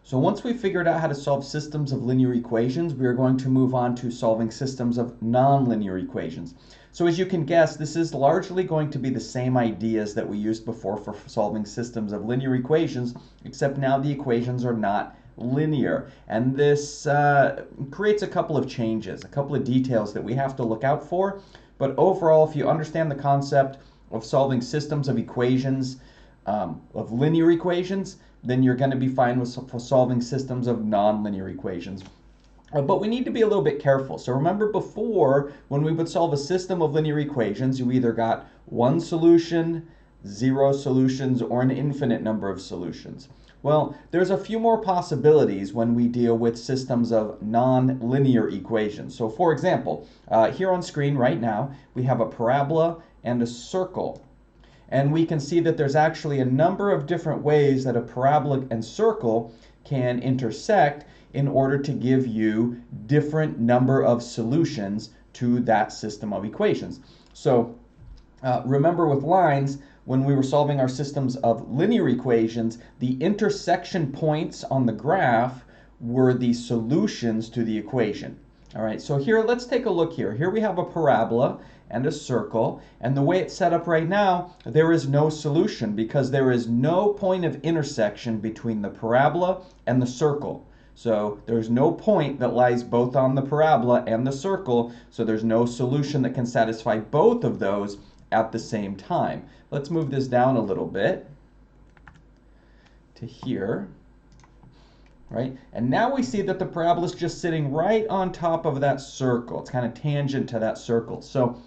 So once we figured out how to solve systems of linear equations, we are going to move on to solving systems of nonlinear equations. So as you can guess, this is largely going to be the same ideas that we used before for solving systems of linear equations, except now the equations are not linear. And this creates a couple of changes, a couple of details that we have to look out for. But overall, if you understand the concept of solving systems of equations, of linear equations, then you're going to be fine with solving systems of nonlinear equations. But we need to be a little bit careful. So remember before, when we would solve a system of linear equations, you either got one solution, 0 solutions, or an infinite number of solutions. Well, there's a few more possibilities when we deal with systems of nonlinear equations. So for example, here on screen right now, we have a parabola and a circle. And we can see that there's actually a number of different ways that a parabola and circle can intersect in order to give you different number of solutions to that system of equations. So remember with lines, when we were solving our systems of linear equations, the intersection points on the graph were the solutions to the equation. All right, so here, let's take a look here. Here we have a parabola and a circle, and the way it's set up right now, there is no solution because there is no point of intersection between the parabola and the circle. So there's no point that lies both on the parabola and the circle, so there's no solution that can satisfy both of those at the same time. Let's move this down a little bit to here. Right? And now we see that the parabola is just sitting right on top of that circle. It's kind of tangent to that circle. So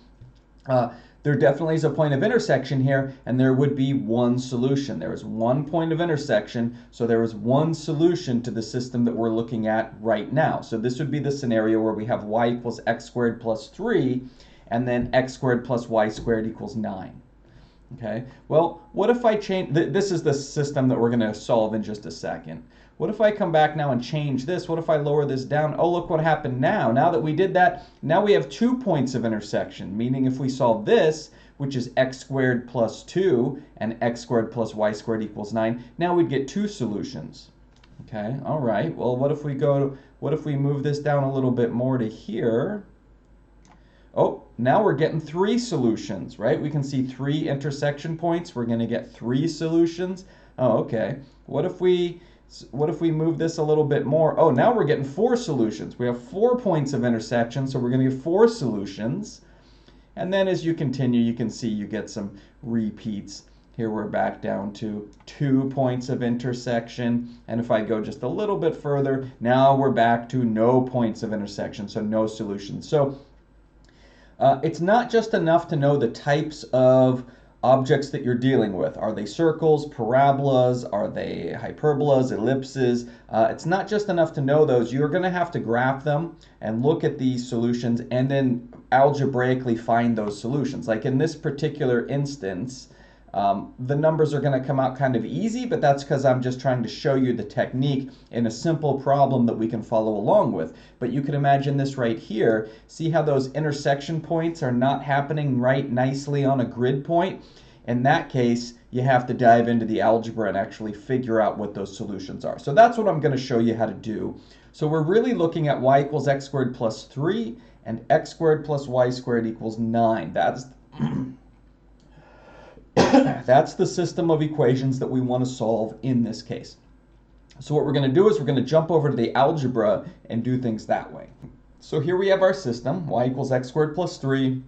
there definitely is a point of intersection here, and there would be one solution. There is one point of intersection, so there is one solution to the system that we're looking at right now. So this would be the scenario where we have y equals x squared plus 3, and then x squared plus y squared equals 9. Okay, well, what if I change, this is the system that we're going to solve in just a second. What if I come back now and change this? What if I lower this down? Oh, look what happened now. Now that we did that, now we have 2 points of intersection, meaning if we solve this, which is x squared plus 2 and x squared plus y squared equals 9, now we'd get 2 solutions. Okay, all right, well, what if we move this down a little bit more to here? Oh, now we're getting 3 solutions, right? We can see 3 intersection points. We're going to get 3 solutions. Oh, okay. What if we move this a little bit more? Oh, now we're getting 4 solutions. We have 4 points of intersection, so we're going to get 4 solutions. And then as you continue, you can see you get some repeats. Here we're back down to 2 points of intersection. And if I go just a little bit further, now we're back to no points of intersection, so no solutions. So it's not just enough to know the types of objects that you're dealing with. Are they circles, parabolas? Are they hyperbolas, ellipses? It's not just enough to know those. You're going to have to graph them and look at these solutions and then algebraically find those solutions. Like in this particular instance, the numbers are going to come out kind of easy, but that's because I'm just trying to show you the technique in a simple problem that we can follow along with. But you can imagine this right here. See how those intersection points are not happening right nicely on a grid point? In that case, you have to dive into the algebra and actually figure out what those solutions are. So that's what I'm going to show you how to do. So we're really looking at y equals x squared plus 3 and x squared plus y squared equals 9. That's the system of equations that we want to solve in this case. So what we're going to do is we're going to jump over to the algebra and do things that way. So here we have our system, y equals x squared plus 3,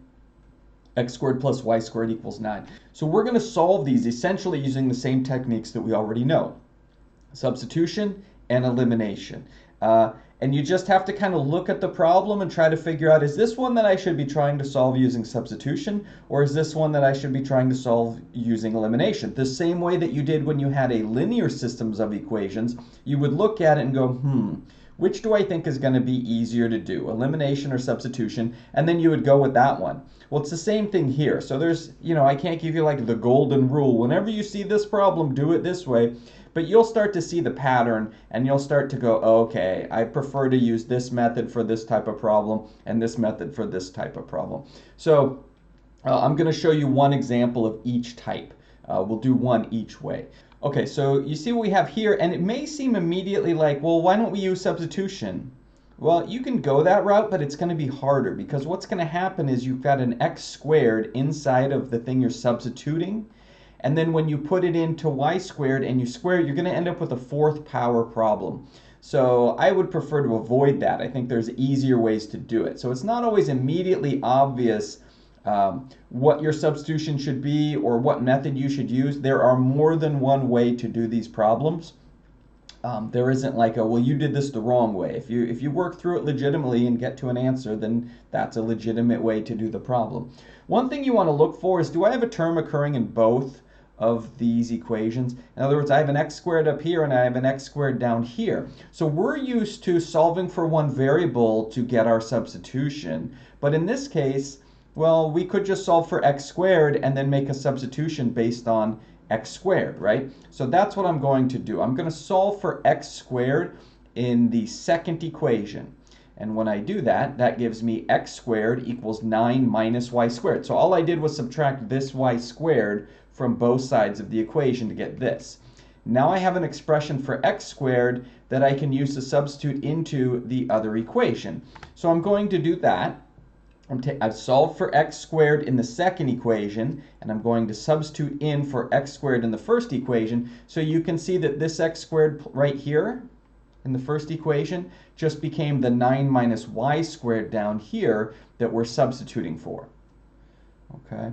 x squared plus y squared equals 9. So we're going to solve these essentially using the same techniques that we already know. Substitution and elimination. And you just have to kind of look at the problem and try to figure out, is this one that I should be trying to solve using substitution, or is this one that I should be trying to solve using elimination? The same way that you did when you had a linear systems of equations, you would look at it and go, which do I think is going to be easier to do, elimination or substitution? And then you would go with that one. Well, it's the same thing here. So there's, I can't give you like the golden rule. Whenever you see this problem, do it this way. But you'll start to see the pattern and you'll start to go, okay, I prefer to use this method for this type of problem and this method for this type of problem. So I'm going to show you one example of each type. We'll do one each way. Okay, so you see what we have here, and it may seem immediately like, well, why don't we use substitution? Well, you can go that route, but it's going to be harder because what's going to happen is you've got an x squared inside of the thing you're substituting, and then when you put it into y squared and you square it, you're going to end up with a fourth power problem. So I would prefer to avoid that. I think there's easier ways to do it. So it's not always immediately obvious what your substitution should be or what method you should use. There are more than one way to do these problems. There isn't like a, well, you did this the wrong way. If you work through it legitimately and get to an answer, then that's a legitimate way to do the problem. One thing you want to look for is, do I have a term occurring in both of these equations? In other words, I have an x squared up here and I have an x squared down here. So we're used to solving for one variable to get our substitution. But in this case, well, we could just solve for x squared and then make a substitution based on x squared, right? So that's what I'm going to do. I'm going to solve for x squared in the second equation. And when I do that, that gives me x squared equals 9 minus y squared. So all I did was subtract this y squared from both sides of the equation to get this. Now I have an expression for x squared that I can use to substitute into the other equation. So I'm going to do that. I've solved for x squared in the second equation, and I'm going to substitute in for x squared in the first equation. So you can see that this x squared right here in the first equation just became the 9 minus y squared down here that we're substituting for. Okay,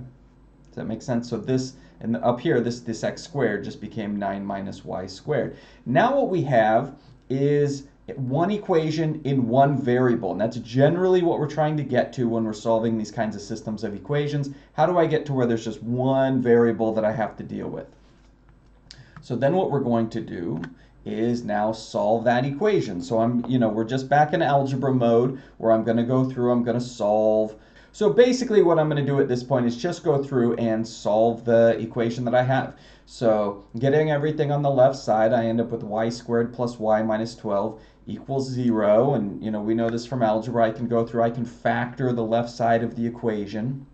does that make sense? So this, and up here, this x squared just became 9 minus y squared. Now what we have is one equation in one variable, and that's generally what we're trying to get to when we're solving these kinds of systems of equations. How do I get to where there's just one variable that I have to deal with? So then what we're going to do is now solve that equation. So we're just back in algebra mode where I'm going to go through, I'm going to solve. So basically what I'm going to do at this point is just go through and solve the equation that I have. So getting everything on the left side, I end up with y squared plus y minus 12 equals 0. And we know this from algebra. I can go through, I can factor the left side of the equation.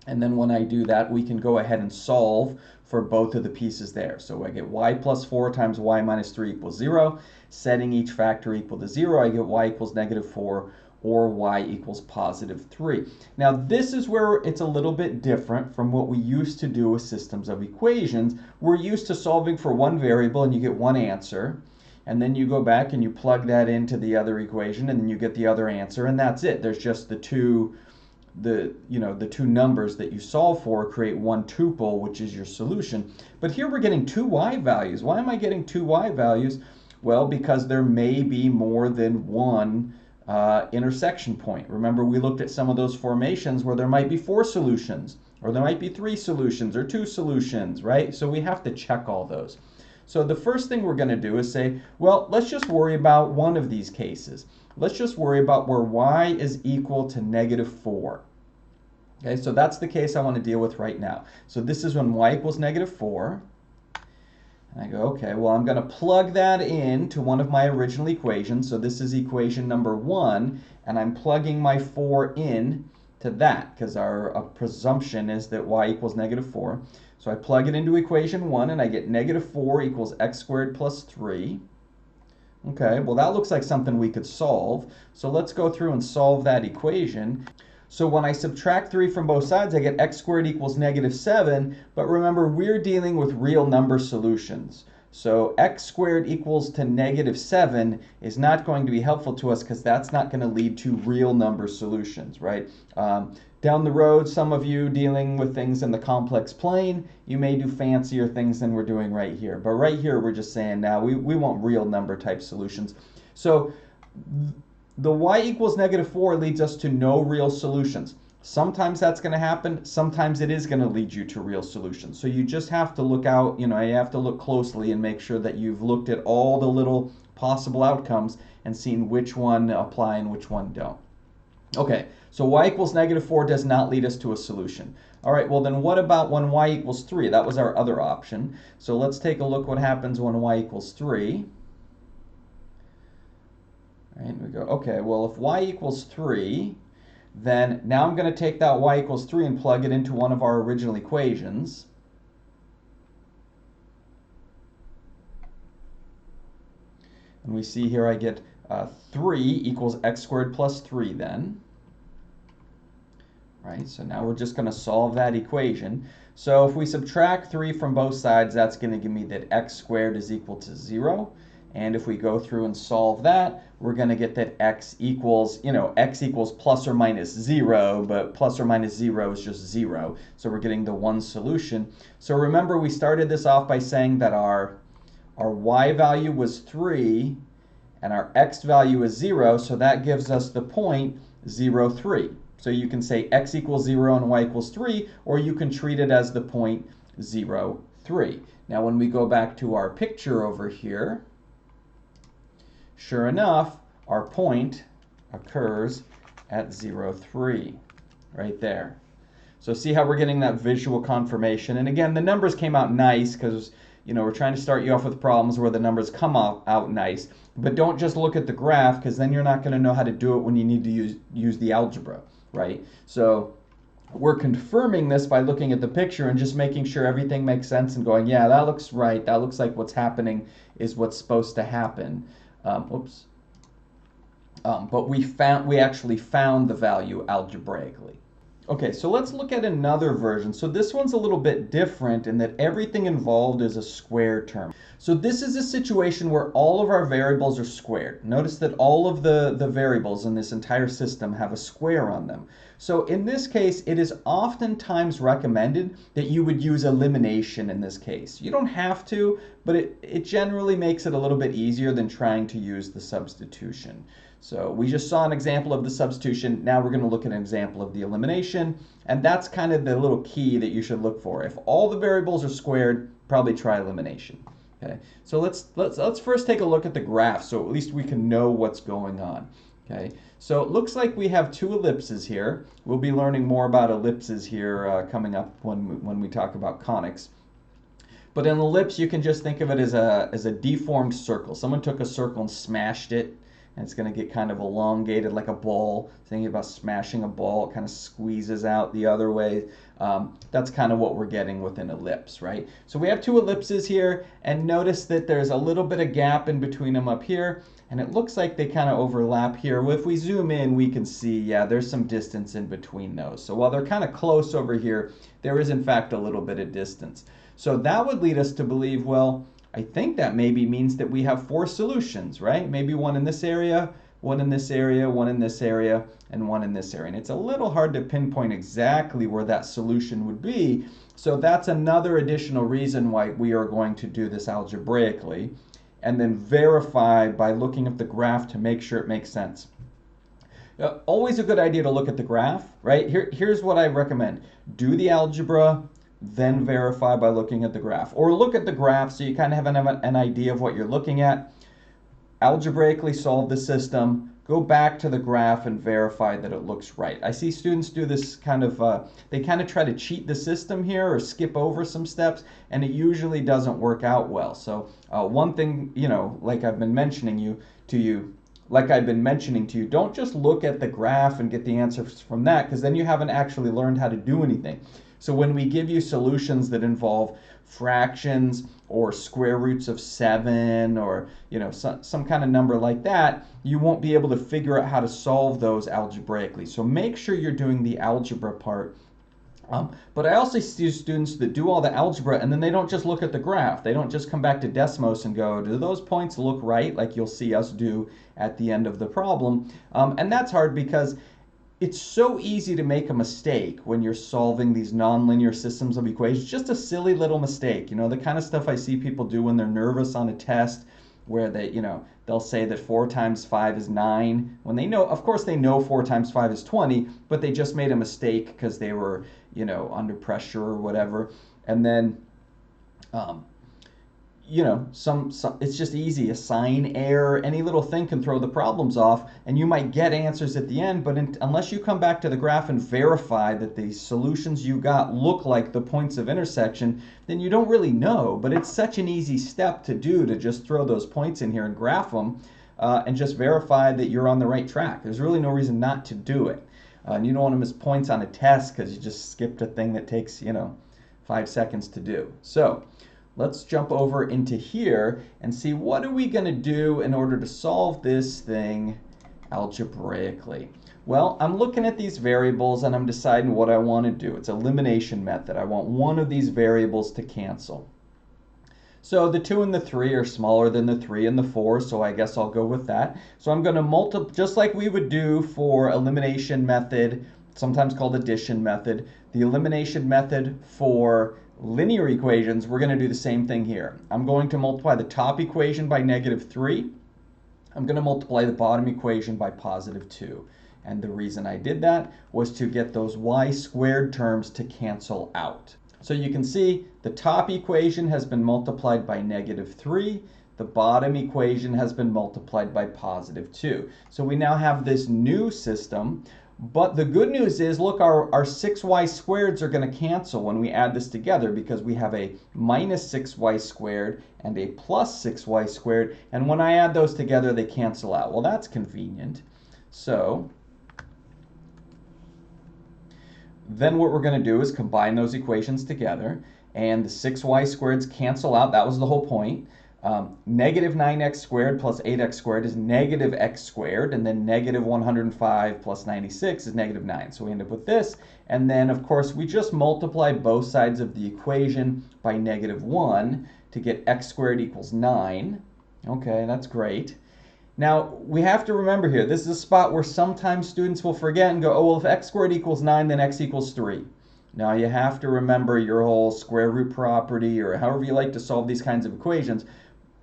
And then when I do that, we can go ahead and solve for both of the pieces there. So I get y plus 4 times y minus 3 equals 0. Setting each factor equal to 0, I get y equals negative 4 or y equals positive 3. Now this is where it's a little bit different from what we used to do with systems of equations. We're used to solving for one variable and you get one answer. And then you go back and you plug that into the other equation and then you get the other answer, and that's it. There's just the two numbers that you solve for create one tuple, which is your solution. But here we're getting two y values. Why am I getting two y values? Well, because there may be more than one intersection point. Remember, we looked at some of those formations where there might be 4 solutions, or there might be 3 solutions, or 2 solutions, right? So we have to check all those. So the first thing we're going to do is say, well, let's just worry about one of these cases. Let's just worry about where y is equal to negative 4. Okay, so that's the case I want to deal with right now. So this is when y equals negative 4. And I go, okay, well, I'm going to plug that in to one of my original equations. So this is equation number 1, and I'm plugging my 4 in to that because our presumption is that y equals negative 4. So I plug it into equation 1, and I get negative 4 equals x squared plus 3. Okay, well, that looks like something we could solve. So let's go through and solve that equation. So when I subtract 3 from both sides, I get x squared equals negative 7. But remember, we're dealing with real number solutions. So x squared equals to negative 7 is not going to be helpful to us because that's not going to lead to real number solutions, right? Down the road, some of you dealing with things in the complex plane, you may do fancier things than we're doing right here. But right here, we're just saying now we want real number type solutions. So the y equals negative 4 leads us to no real solutions. Sometimes that's going to happen. Sometimes it is going to lead you to real solutions. So you just have to look out, you have to look closely and make sure that you've looked at all the little possible outcomes and seen which one apply and which one don't. Okay, so y equals negative 4 does not lead us to a solution. All right, well then what about when y equals 3? That was our other option. So let's take a look what happens when y equals 3. All right, we go, okay, well if y equals 3, then now I'm going to take that y equals 3 and plug it into one of our original equations. And we see here I get 3 equals x squared plus 3 then. Right, so now we're just going to solve that equation. So if we subtract 3 from both sides, that's going to give me that x squared is equal to 0. And if we go through and solve that, we're going to get that x equals, x equals plus or minus 0, but plus or minus 0 is just 0. So we're getting the one solution. So remember, we started this off by saying that our y value was 3 and our x value is 0, so that gives us the point 0, 3. So you can say x equals 0 and y equals 3, or you can treat it as the point 0, 3. Now when we go back to our picture over here, sure enough, our point occurs at 0, 3, right there. So see how we're getting that visual confirmation. And again, the numbers came out nice because we're trying to start you off with problems where the numbers come out nice. But don't just look at the graph, because then you're not going to know how to do it when you need to use the algebra, right? So we're confirming this by looking at the picture and just making sure everything makes sense and going, yeah, that looks right. That looks like what's happening is what's supposed to happen. But we actually found the value algebraically. Okay, so let's look at another version. So this one's a little bit different in that everything involved is a square term. So this is a situation where all of our variables are squared. Notice that all of the variables in this entire system have a square on them. So in this case, it is oftentimes recommended that you would use elimination in this case. You don't have to, but it generally makes it a little bit easier than trying to use the substitution. So we just saw an example of the substitution. Now we're going to look at an example of the elimination, and that's kind of the little key that you should look for. If all the variables are squared, probably try elimination. Okay, so let's first take a look at the graph, so at least we can know what's going on. Okay, so it looks like we have two ellipses here. We'll be learning more about ellipses here coming up when we talk about conics. But an ellipse, you can just think of it as a deformed circle. Someone took a circle and smashed it, and it's going to get kind of elongated like a ball. Thinking about smashing a ball, it kind of squeezes out the other way. That's kind of what we're getting with an ellipse, right? So we have two ellipses here, and notice that there's a little bit of gap in between them up here, and it looks like they kind of overlap here. Well, if we zoom in, we can see, yeah, there's some distance in between those. So while they're kind of close over here, there is in fact a little bit of distance. So that would lead us to believe, well, I think that maybe means that we have 4 solutions, right? Maybe one in this area, one in this area, one in this area, and one in this area. And it's a little hard to pinpoint exactly where that solution would be. So that's another additional reason why we are going to do this algebraically and then verify by looking at the graph to make sure it makes sense. Always a good idea to look at the graph, right? Here's what I recommend. Do the algebra, then verify by looking at the graph. Or look at the graph so you kind of have an idea of what you're looking at. Algebraically solve the system, go back to the graph and verify that it looks right. I see students do this kind of, they kind of try to cheat the system here or skip over some steps, and it usually doesn't work out well. So one thing, like I've been mentioning to you, don't just look at the graph and get the answers from that, because then you haven't actually learned how to do anything. So when we give you solutions that involve fractions or square roots of 7 or some kind of number like that, you won't be able to figure out how to solve those algebraically. So make sure you're doing the algebra part. But I also see students that do all the algebra and then they don't just look at the graph. They don't just come back to Desmos and go, do those points look right, like you'll see us do at the end of the problem? And that's hard because it's so easy to make a mistake when you're solving these nonlinear systems of equations. Just a silly little mistake, the kind of stuff I see people do when they're nervous on a test, where they'll say that 4 times 5 is 9, when they know, of course they know 4 times 5 is 20, but they just made a mistake because they were, under pressure or whatever. And then, it's just easy. A sign error, any little thing can throw the problems off, and you might get answers at the end, but unless you come back to the graph and verify that the solutions you got look like the points of intersection, then you don't really know. But it's such an easy step to do, to just throw those points in here and graph them and just verify that you're on the right track. There's really no reason not to do it. And you don't want to miss points on a test because you just skipped a thing that takes, 5 seconds to do. So let's jump over into here and see what are we going to do in order to solve this thing algebraically. Well, I'm looking at these variables and I'm deciding what I want to do. It's elimination method. I want one of these variables to cancel. So the 2 and the 3 are smaller than the 3 and the 4, so I guess I'll go with that. So I'm going to multiply, just like we would do for elimination method, sometimes called addition method. The elimination method for linear equations, we're going to do the same thing here. I'm going to multiply the top equation by -3. I'm going to multiply the bottom equation by +2. And the reason I did that was to get those y squared terms to cancel out. So you can see the top equation has been multiplied by -3. The bottom equation has been multiplied by +2. So we now have this new system. But the good news is, look, our 6y squareds are going to cancel when we add this together because we have a -6y squared and a +6y squared. And when I add those together, they cancel out. Well, that's convenient. So then what we're going to do is combine those equations together, and the 6y squareds cancel out. That was the whole point. -9x squared plus 8x squared is -x squared, and then -105 plus 96 is -9. So we end up with this, and then of course we just multiply both sides of the equation by -1 to get x squared equals 9. Okay, that's great. Now, we have to remember here, this is a spot where sometimes students will forget and go, oh, well, if x squared equals 9, then x equals 3. Now, you have to remember your whole square root property, or however you like to solve these kinds of equations.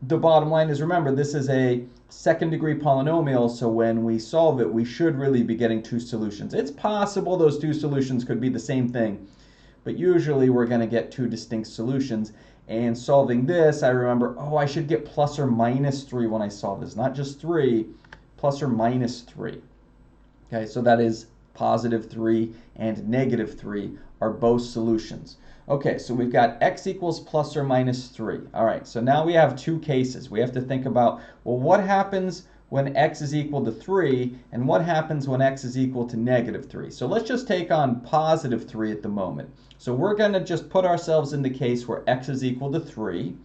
The bottom line is, remember, this is a second-degree polynomial, so when we solve it, we should really be getting 2 solutions. It's possible those 2 solutions could be the same thing, but usually we're going to get 2 distinct solutions. And solving this, I remember, oh, I should get plus or minus 3 when I solve this, not just 3, plus or minus 3. Okay, so that is +3 and -3 are both solutions. Okay, so we've got x equals plus or minus 3. All right, so now we have 2 cases. We have to think about, well, what happens when x is equal to 3, and what happens when x is equal to -3. So let's just take on +3 at the moment. So we're going to just put ourselves in the case where x is equal to 3.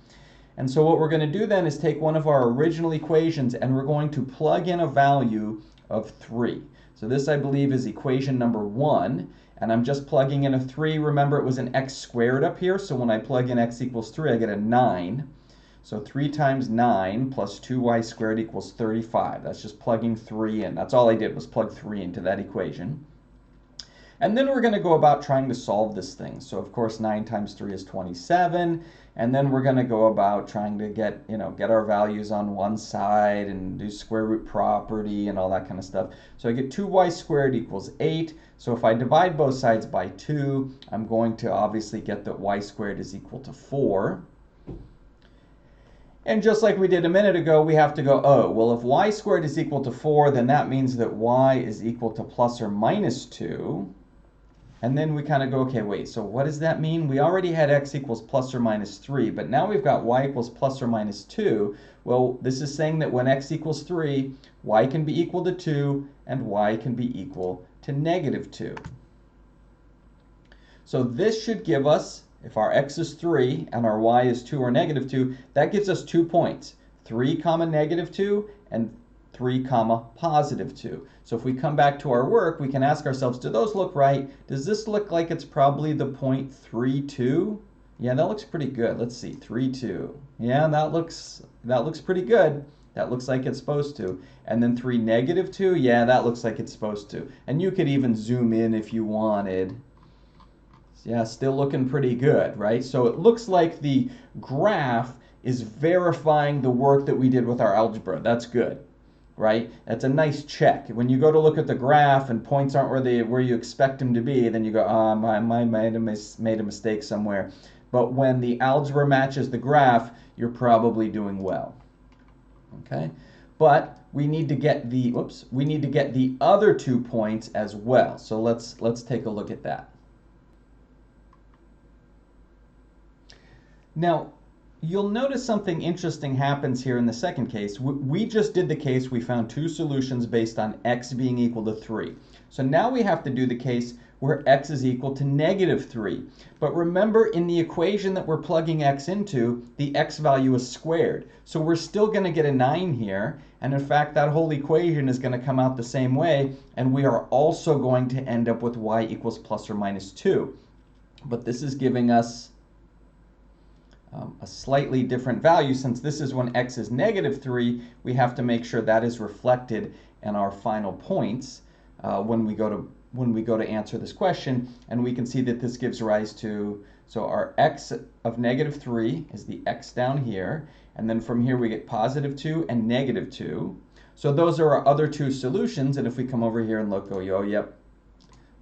And so what we're going to do then is take one of our original equations and we're going to plug in a value of 3. So this, I believe, is equation number 1. And I'm just plugging in a 3. Remember, it was an x squared up here. So when I plug in x equals 3, I get a 9. So 3 times 9 plus 2y squared equals 35. That's just plugging 3 in. That's all I did was plug 3 into that equation. And then we're going to go about trying to solve this thing. So of course 9 times 3 is 27. And then we're going to go about trying to get our values on one side and do square root property and all that kind of stuff. So I get 2y squared equals 8. So if I divide both sides by 2, I'm going to obviously get that y squared is equal to 4. And just like we did a minute ago, we have to go, oh, well, if y squared is equal to 4, then that means that y is equal to plus or minus 2. And then we kind of go, okay, wait, so what does that mean? We already had x equals plus or minus 3, but now we've got y equals plus or minus 2. Well, this is saying that when x equals 3, y can be equal to 2, and y can be equal to -2. So this should give us, if our x is 3 and our y is 2 or -2, that gives us 2 points, 3, -2 and 3, +2. So if we come back to our work, we can ask ourselves, do those look right? Does this look like it's probably the point 3, 2? Yeah, that looks pretty good. Let's see, 3, 2. Yeah, that looks pretty good. That looks like it's supposed to. And then 3, -2. Yeah, that looks like it's supposed to. And you could even zoom in if you wanted. Yeah, still looking pretty good, right? So it looks like the graph is verifying the work that we did with our algebra. That's good, right? That's a nice check. When you go to look at the graph and points aren't where you expect them to be, then you go, oh, I made a mistake somewhere. But when the algebra matches the graph, you're probably doing well. Okay? But we need to get the other 2 points as well. So let's take a look at that. Now, you'll notice something interesting happens here in the second case. We just did the case, we found 2 solutions based on x being equal to 3. So now we have to do the case where x is equal to -3. But remember, in the equation that we're plugging x into, the x value is squared. So we're still going to get a 9 here. And in fact, that whole equation is going to come out the same way. And we are also going to end up with y equals plus or minus 2. But this is giving us a slightly different value. Since this is when x is -3, we have to make sure that is reflected in our final points when we go to answer this question. And we can see that this gives rise to, so our x of -3 is the x down here, and then from here we get +2 and -2. So those are our other two solutions, and if we come over here and look, oh yep,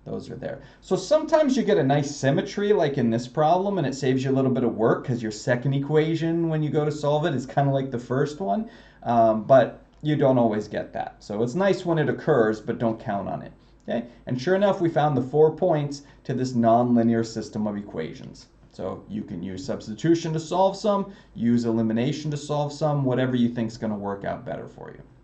those are there. So sometimes you get a nice symmetry like in this problem, and it saves you a little bit of work because your second equation when you go to solve it is kind of like the first one, but you don't always get that. So it's nice when it occurs, but don't count on it. Okay? And sure enough, we found the 4 points to this nonlinear system of equations. So you can use substitution to solve some, use elimination to solve some, whatever you think is going to work out better for you.